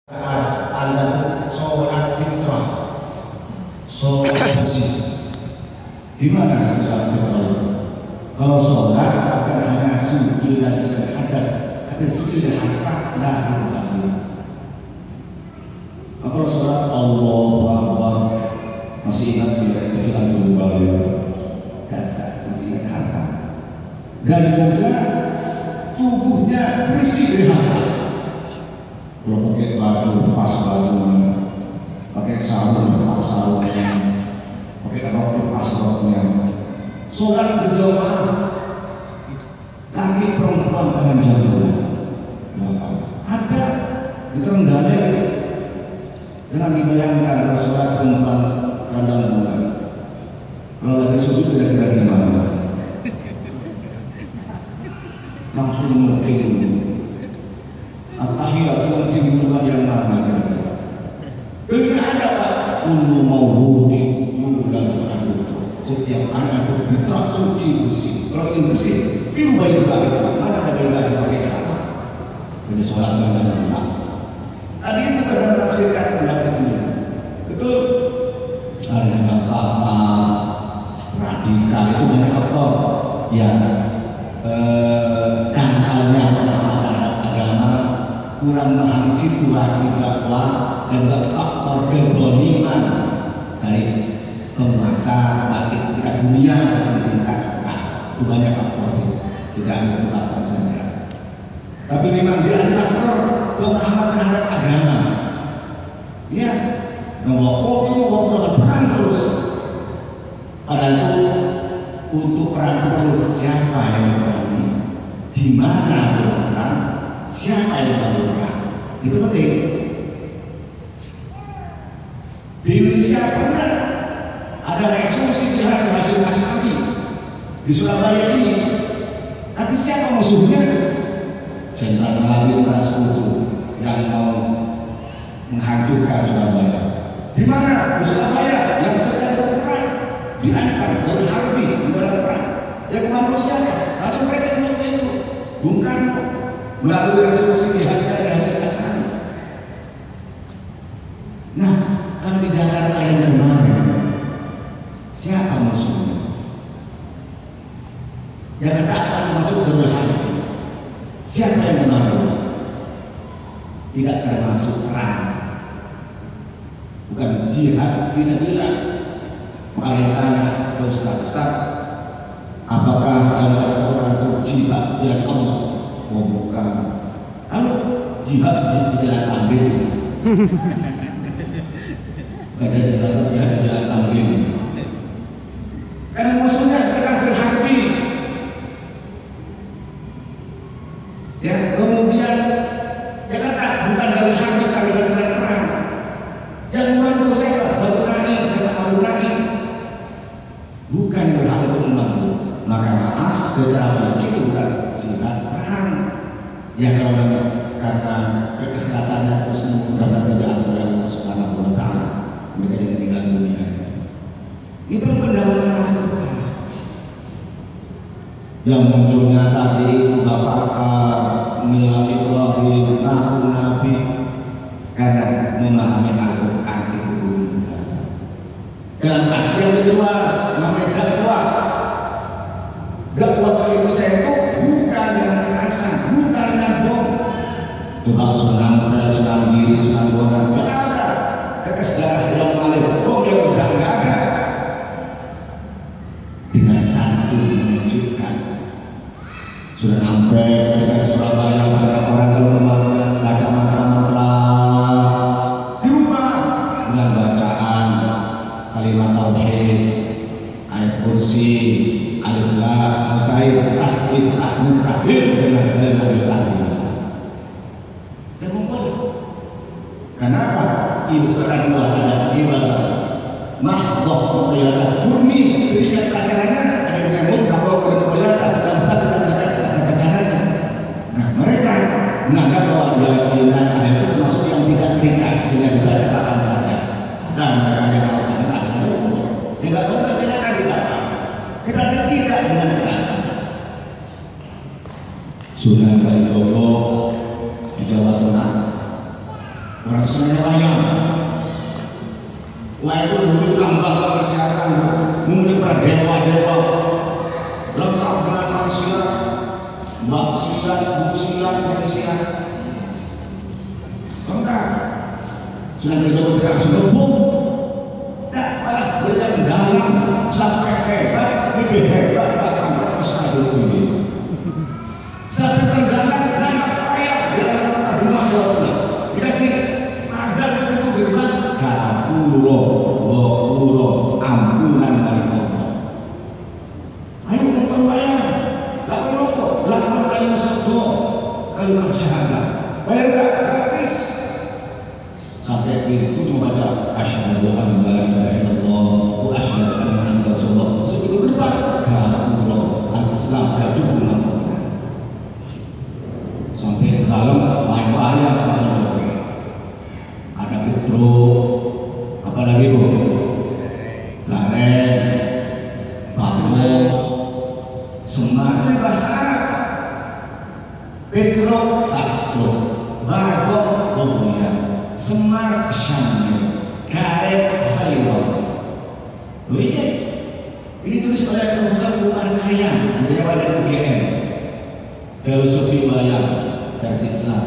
Ada sholat fitrah, sholat bersih. Gimana sholat fitrah itu? Kalau sholat bukan hanya sujud dan hadas, tapi sujud dan harkat lahir batin. Kalau sholat Allahu Akbar, masih ingat bila itu kita tunggu balik dasar, masih ingat harta. Dan juga tubuhnya bersih dari harta. Kalau pakai baju pas bajunya, pakai sarung pas sarungnya, pakai rok pas roknya. Sholat berjamaah, laki perempuan tangan jauh. Ada di Trenggale itu. Jangan dibayangkan kalau sholat perempuan radang bulan. Kalau lagi sujud kira-kira gimana? Langsung mungkin. At-tahiyat dalam timbulan yang mana ini ada Pak kullu mauludin yuladu ala setiap anak itu fitrah suci bersih. Kalau ini bersih itu baik baik. Mana ada baik baik pakai apa? Jadi sholat dan doa. Tadi itu karena menafsirkan pendapat sini. Betul. Ada yang fakta radikal itu banyak faktor yang dangkalnya agama, kurang memahami situasi dakwah dan juga faktor kezaliman dari penguasa baik ketika dunia atau tingkat itu banyak faktor tidak harus faktor saja. Tapi memang dia ada faktor pemahaman terhadap agama. Ya, waktu itu waktu perang terus. Padahal itu untuk perang terus siapa yang memerangi, di mana berperang, siapa yang berperang, itu penting. Di Indonesia pernah ada resolusi jihad hasil Asmati di Surabaya ini, tapi siapa musuhnya? Jenderal Melawintas Sekutu yang mau menghancurkan Surabaya. Di mana? Di Surabaya yang sedang berperang, diangkat dari Harbi ibarat perang. Yang kemana siapa? Langsung presiden waktu itu Bung Karno melalui resolusi jihad dari hasil Asmati. Nah, kalau di Jakarta yang kemarin, siapa musuhnya? Jakarta akan masuk ke Harbi. Siapa yang menaruh? Tidak termasuk perang, bukan jihad fisabilillah. Makanya tanya ke Ustaz, apakah yang kata orang itu jihad jalan Allah? Oh bukan. Kalau jihad di jalan Tamrin, ada jalan Tamrin. Kan musuhnya kafir Harbi. Ya, kemudian Jakarta bukan dari Harbi kalau sedang perang. Yang membantu saya Baru Naim, sama Abu Naim, bukan berhak untuk membantu. Maka maaf, secara itu bukan jihad perang. Ya kalau karena keikhlasannya terus mudah-mudahan tidak ada yang Subhanahu wa Ta'ala, mereka yang meninggal dunia. Itu pendahuluan Tuhan. Yang munculnya tadi itu Bapak Milah Ibrahim Nabi Nabi karena memahami Al-Quran itu dalam arti yang lebih luas. Namanya dakwah. Dakwah dari Indonesia itu bukan yang kekerasan, bukan yang bom. Coba Sunan Bonang, Sunan Giri, Sunan Bonang, tidak ada. Kata sejarah yang malih, bom yang udah nggak ada. Dengan satu menunjukkan Sudah sampai dengan Surabaya banyak orang kalau kemana ada mantra-mantra di rumah dengan bacaan kalimat tauhid, ayat kursi, al-ikhlas, al-taib, tasbih, tahmid, tahmid dengan dan kumpul. Kenapa? Itu karena dua ada ibadah mahdoh muqayyadah murni ketika acaranya ada yang mudhah bermuqayyadah dan menganggap bahwa biasanya ada itu termasuk yang tidak terikat sehingga dibaca kapan saja. Dan mereka yang melakukan ada umur. Tidak umur silakan dibaca. Tetapi tidak dengan kekerasan. Sunan Kalijogo di Jawa Tengah orang senangnya wayang. Wayang itu dulu lambang kemasyarakat, mungkin para dewa-dewa lengkap dengan silat, bak silat, bu silat, dan silat. Enggak, sudah tidak selubung, tak malah berjalan dalam sampai hebat, lebih hebat bahkan usaha ini. Sampai tergantung nama kaya dalam rumah Allah. Dikasih ada satu gerbang Gapuro, Gopuro, ampunan dari Allah. Ayo nonton wayang, lakukan rokok, lakukan kayu sabdo, kayu syahadat. Bayar tak gratis. Sampai itu membaca asyhadu an la ilaha illallah wa asyhadu anna muhammadar rasulullah. Sebelum gerbang Gapuro, al-Islam gabung sampai ke dalam banyak sekali. Ada Petro, apalagi bu, Laren, Basmo, Semar, bahasa Arab. Petro, Takto, Bago, Boya, Semar, Syamil, Karet, Khairul. Oh iya, ini tulis oleh Profesor Bukan Hayam, beliau ada UGM, filosofi wayang versi Islam.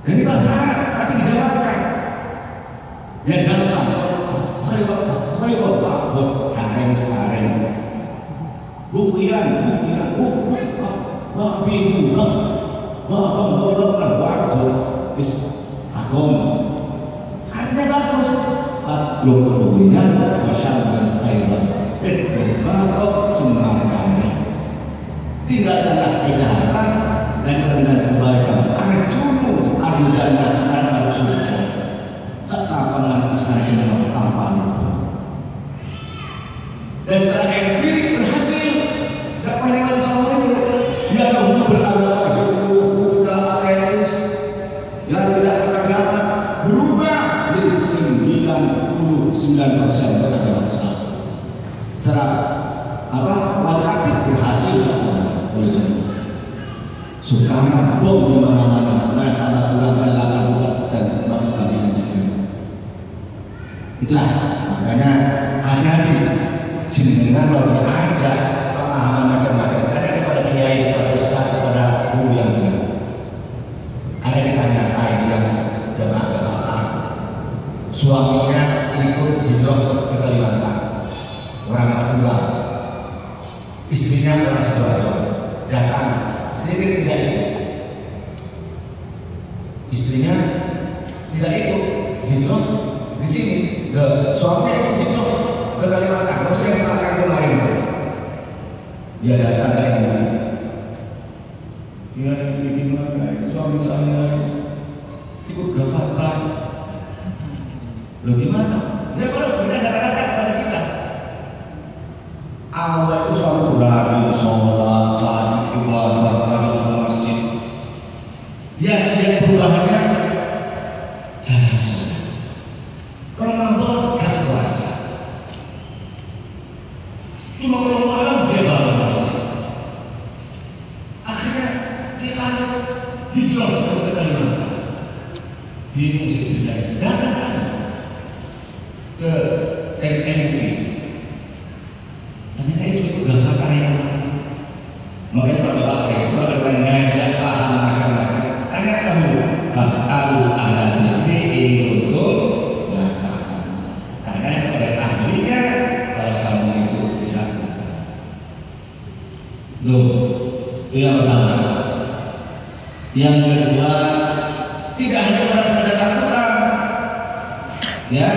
Dan ini bahasa Arab, tapi dijawabkan. Yang gampang, saya bapak hareng sekarang. Bukian, babi buka, waktu, akom. Artinya bagus. Fatlum bukian, wasyamdan khairan. Bakok semangatnya. Tinggalkanlah kejahatan dan kerendahan kebaikan. Ada culu, ada jannah, dan ada surga. Serta pengajian yang tampan. Dan secara empirik berhasil. Tak banyak masalah itu. Dia dahulu beragama dulu, Buddha, Ateis, yang tidak beragama berubah jadi 99% beragama Islam. Secara kualitatif berhasil oleh saya. Sekarang bom di mana-mana, mereka kurang dari 80% umat Islam di Indonesia. Itulah makanya hati-hati jenengan kalau diajak pemahaman macam-macam. Ada kepada kiai, kepada ustaz, kepada guru yang benar. Ada kisah nyata yang jemaah kebakaran. Suaminya ikut hijrah ke Kalimantan. Orang Madura, istrinya orang Sidoarjo, datang sedikit tidak ikut. Istrinya tidak ikut hijrah di sini. Suaminya ikut hijrah ke Kalimantan. Terus yang belakang kemarin, dia datang ke ini. Dia gimana? Suami saya ikut gafatan. Lo gimana? Dia belum datang pada kita. Awal itu selalu berani sholat, lagi ibadah, lagi ke masjid. Dia perubahannya jarang sholat. Ramadan gak puasa. Cuma kalau malam dia baru masjid. Akhirnya dia hijrah ke Kalimantan. Bingung sih sebenarnya. Datang ke MMP. Ternyata itu gafatan yang lain. Makanya kalau bapak itu ada ngajak paham macam-macam. Tanya kamu, fasalu ala diri untuk belakang. Tanya kepada ahlinya kalau kamu itu tidak bukan. Loh, itu yang pertama. Yang kedua, tidak hanya pada pendapat Quran, ya,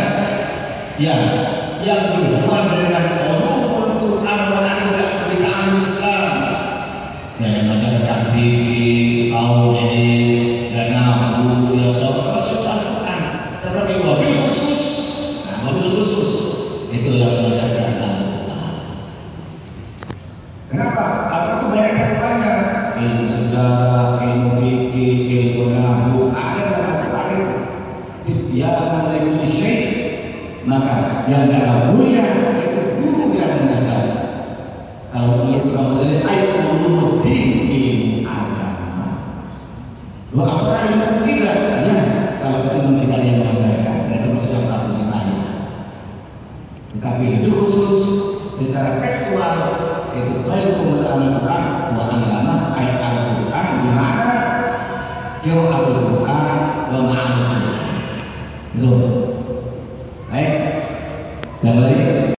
yang berhubungan dengan Quran dan kebitaan Islam, yang macam fikih, tauhid, dan nahu, ya soal Quran. Tetapi wabil khusus, wabil khusus itu yang mengajarkan Al-Quran. Kenapa? Apa itu banyak cakupannya? Ilmu sejarah, ilmu fikih, ilmu nahu, ada dalam Al-Quran itu. Tibyanan li syai'. Maka yang dalam mulia itu guru yang mengajar. Kalau itu kamu sendiri, ayo guru di ilmu agama. Wa apa itu tidak? Ya, kalau itu kita yang mengajarkan, berarti masih dapat ditanya. Tetapi itu khusus secara tekstual itu khairukum al-Quran wa alama ayat Al-Quran di mana kira Al-Quran